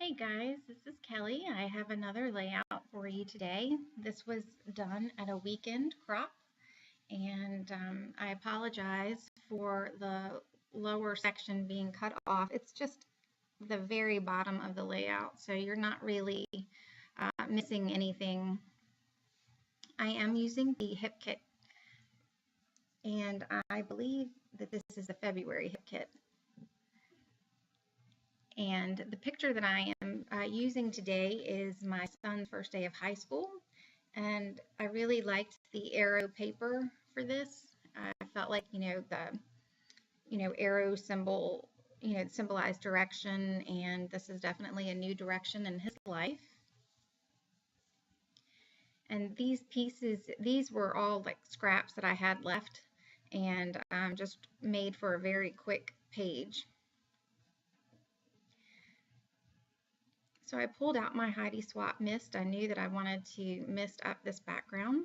Hey guys, this is Kelly. I have another layout for you today. This was done at a weekend crop, and I apologize for the lower section being cut off. It's just the very bottom of the layout, so you're not really missing anything. I am using the hip kit, and I believe that this is a February hip kit. And the picture that I am using today is my son's first day of high school. And I really liked the arrow paper for this. I felt like, arrow symbol, symbolized direction. And this is definitely a new direction in his life. And these pieces, these were all like scraps that I had left and just made for a very quick page. So I pulled out my Heidi Swapp mist. I knew that I wanted to mist up this background.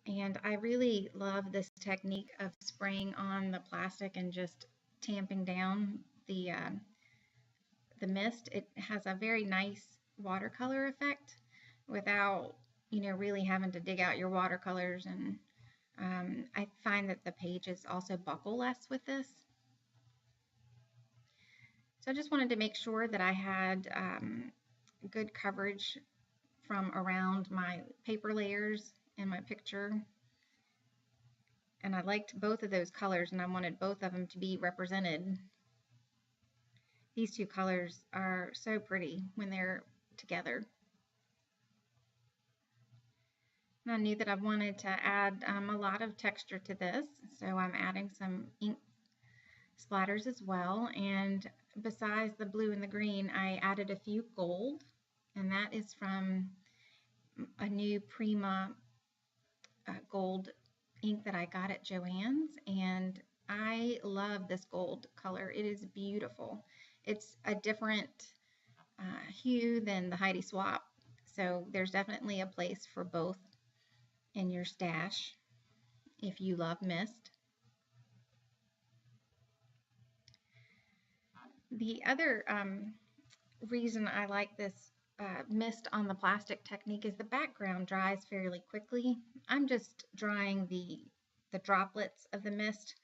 And I really love this technique of spraying on the plastic and just tamping down the mist. It has a very nice watercolor effect without, really having to dig out your watercolors. And I find that the pages also buckle less with this. So I just wanted to make sure that I had good coverage from around my paper layers and my picture. And I liked both of those colors and I wanted both of them to be represented. These two colors are so pretty when they're together. And I knew that I wanted to add a lot of texture to this, so I'm adding some ink splatters as well. And besides the blue and the green, I added a few gold, and that is from a new Prima gold ink that I got at Joann's, and I love this gold color. It is beautiful. It's a different hue than the Heidi Swapp, so there's definitely a place for both in your stash if you love mist. The other reason I like this mist on the plastic technique is the background dries fairly quickly. I'm just drying the droplets of the mist.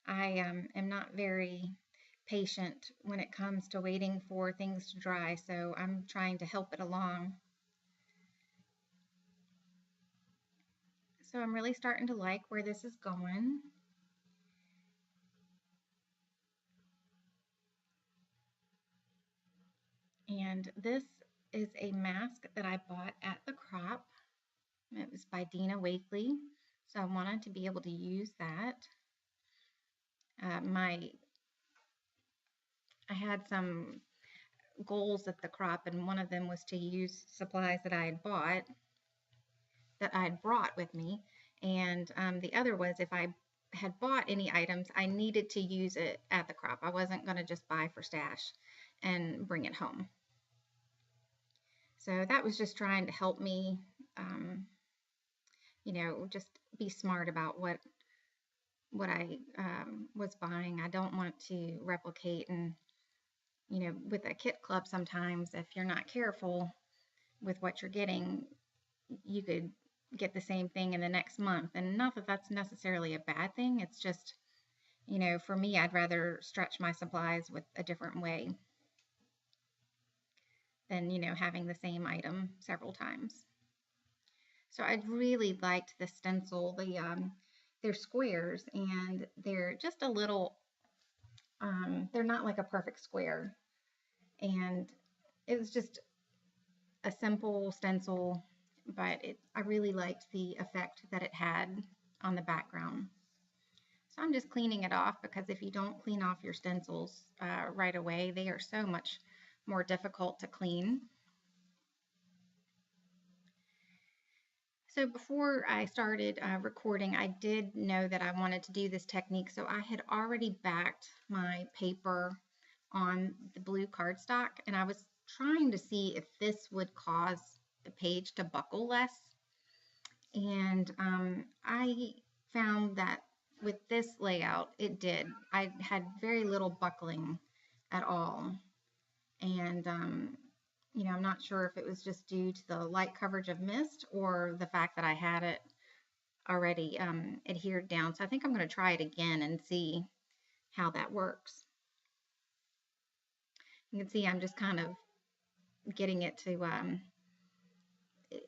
I am not very patient when it comes to waiting for things to dry, so I'm trying to help it along. So I'm really starting to like where this is going. And this is a mask that I bought at the crop. It was by Dina Wakley, so I wanted to be able to use that. I had some goals at the crop, and one of them was to use supplies that I had bought, that I had brought with me, and the other was if I had bought any items, I needed to use it at the crop. I wasn't going to just buy for stash and bring it home. So that was just trying to help me, just be smart about what I was buying. I don't want to replicate, and with a kit club, sometimes if you're not careful with what you're getting, you could get the same thing in the next month. And not that that's necessarily a bad thing. It's just, for me, I'd rather stretch my supplies with a different way than, having the same item several times. So I really liked the stencil. They're squares and they're just a little, they're not like a perfect square. And it was just a simple stencil, but I really liked the effect that it had on the background. So I'm just cleaning it off, because if you don't clean off your stencils right away, they are so much more difficult to clean. So before I started recording, I did know that I wanted to do this technique, so I had already backed my paper on the blue cardstock, and I was trying to see if this would cause the page to buckle less. And I found that with this layout, it did. I had very little buckling at all. And you know, I'm not sure if it was just due to the light coverage of mist or the fact that I had it already adhered down. So I think I'm going to try it again and see how that works. You can see I'm just kind of getting it to,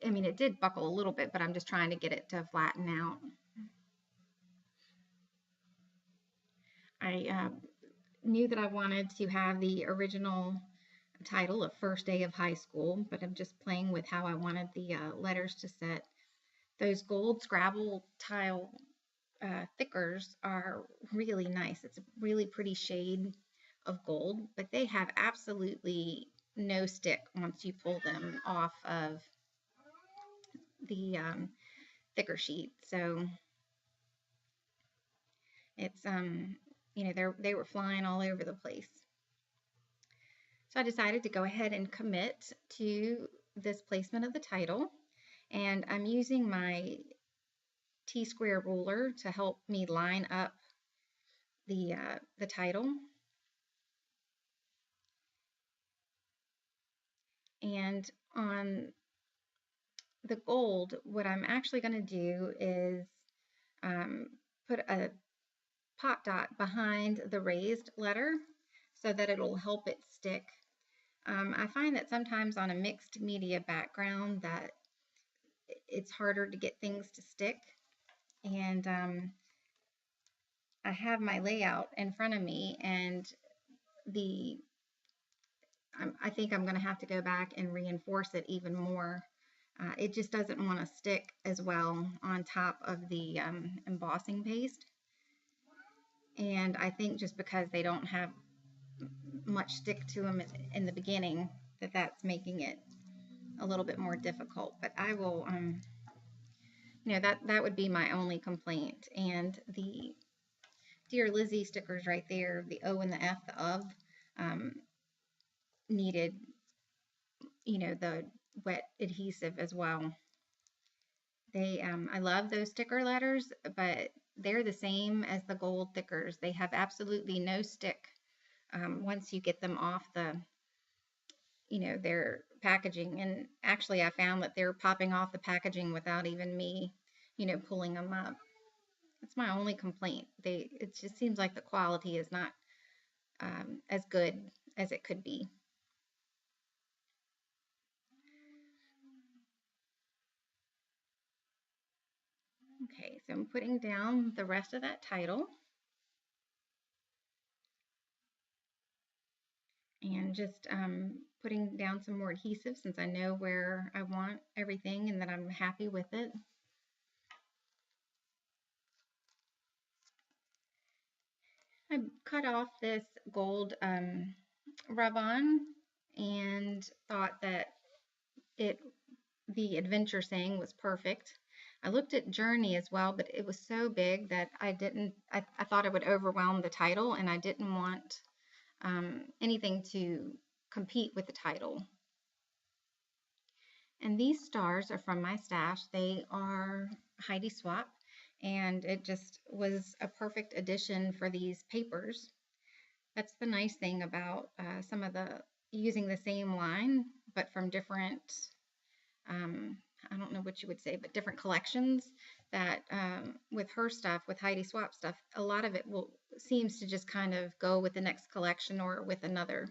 I mean, it did buckle a little bit, but I'm just trying to get it to flatten out. I knew that I wanted to have the original title of First Day of High School, but I'm just playing with how I wanted the letters to set. Those gold Scrabble tile thickers are really nice. It's a really pretty shade of gold, but they have absolutely no stick once you pull them off of the thicker sheet. So it's you know, they were flying all over the place. So I decided to go ahead and commit to this placement of the title, and I'm using my T-square ruler to help me line up the title. And on the gold, what I'm actually going to do is put a pot dot behind the raised letter so that it'll help it stick. I find that sometimes on a mixed media background that it's harder to get things to stick. And I have my layout in front of me, and I think I'm going to have to go back and reinforce it even more. It just doesn't want to stick as well on top of the embossing paste. And I think just because they don't have much stick to them in the beginning, that's making it a little bit more difficult. But I will, you know, that would be my only complaint. And the Dear Lizzie stickers right there, the O and the F, the of, needed, you know, the wet adhesive as well. They, I love those sticker letters, but they're the same as the gold thickers. They have absolutely no stick once you get them off the, you know, their packaging. And actually, I found that they're popping off the packaging without even me, you know, pulling them up. That's my only complaint. It just seems like the quality is not as good as it could be. Okay, so I'm putting down the rest of that title. And just putting down some more adhesive since I know where I want everything and that I'm happy with it. I cut off this gold rub-on and thought that the adventure saying was perfect. I looked at Journey as well, but it was so big that I thought it would overwhelm the title, and I didn't want anything to compete with the title. And these stars are from my stash. They are Heidi Swapp, and it just was a perfect addition for these papers. That's the nice thing about some of the using the same line, but from different, I don't know what you would say, but different collections. That with her stuff, with Heidi Swapp stuff, a lot of it seems to just kind of go with the next collection or with another.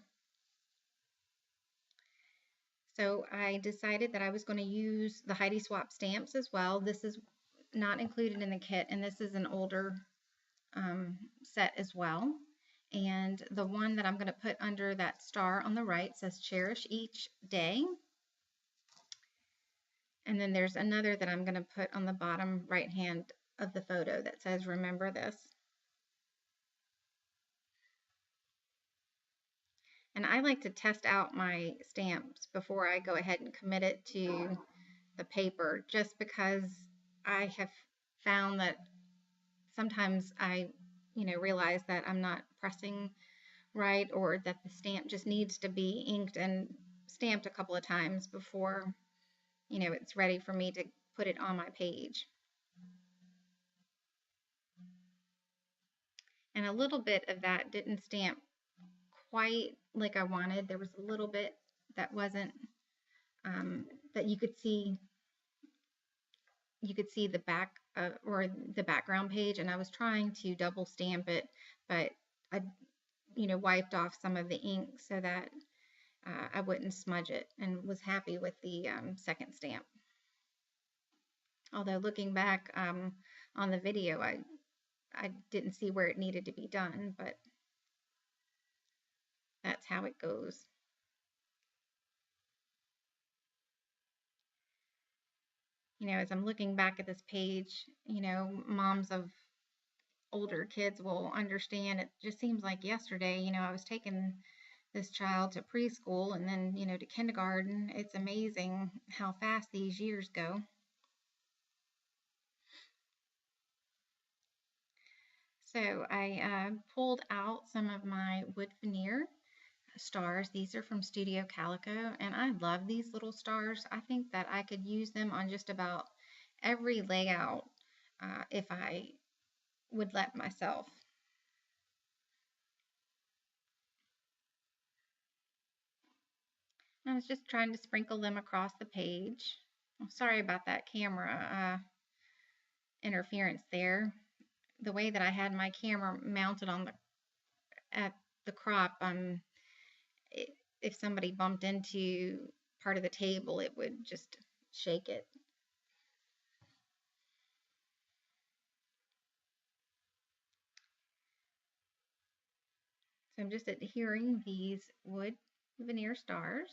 So I decided that I was going to use the Heidi Swapp stamps as well. This is not included in the kit, and this is an older set as well. And the one that I'm going to put under that star on the right says Cherish Each Day. And then there's another that I'm going to put on the bottom right hand of the photo that says Remember This. And I like to test out my stamps before I go ahead and commit it to the paper, just because I have found that sometimes I, you know, realize that I'm not pressing right, or that the stamp just needs to be inked and stamped a couple of times before, you know, it's ready for me to put it on my page. And a little bit of that didn't stamp quite like I wanted. There was a little bit that wasn't, that you could see the back or the background page, and I was trying to double stamp it, but I, wiped off some of the ink so that I wouldn't smudge it, and was happy with the second stamp. Although looking back on the video, I didn't see where it needed to be done, but that's how it goes. As I'm looking back at this page, moms of older kids will understand. It just seems like yesterday, I was taking this child to preschool and then, to kindergarten. It's amazing how fast these years go. So I pulled out some of my wood veneer stars. These are from Studio Calico, and I love these little stars. I think that I could use them on just about every layout if I would let myself. I was just trying to sprinkle them across the page. I'm sorry about that camera interference there. The way that I had my camera mounted on at the crop, if somebody bumped into part of the table, it would just shake it. So I'm just adhering these wood veneer stars.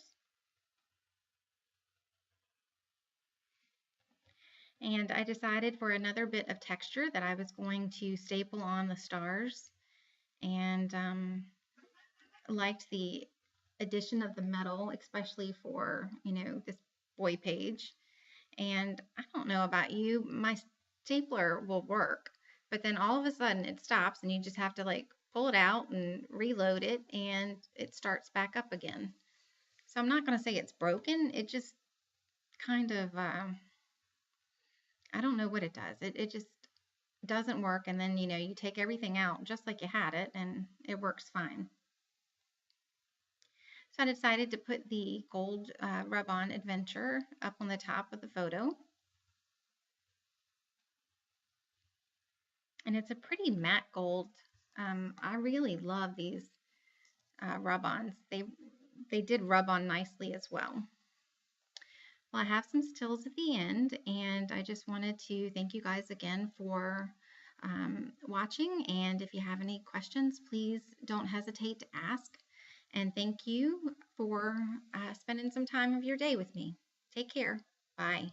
And I decided for another bit of texture that I was going to staple on the stars, and liked the addition of the metal, especially for, this boy page. And I don't know about you, my stapler will work, but then all of a sudden it stops and you just have to like pull it out and reload it and it starts back up again. So I'm not going to say it's broken. It just kind of, I don't know what it does. It just doesn't work. And then, you take everything out just like you had it and it works fine. So I decided to put the gold Rub-On Adventure up on the top of the photo. And it's a pretty matte gold. I really love these rub-ons. They did rub on nicely as well. Well, I have some stills at the end, and I just wanted to thank you guys again for watching. And if you have any questions, please don't hesitate to ask. And thank you for spending some time of your day with me. Take care. Bye.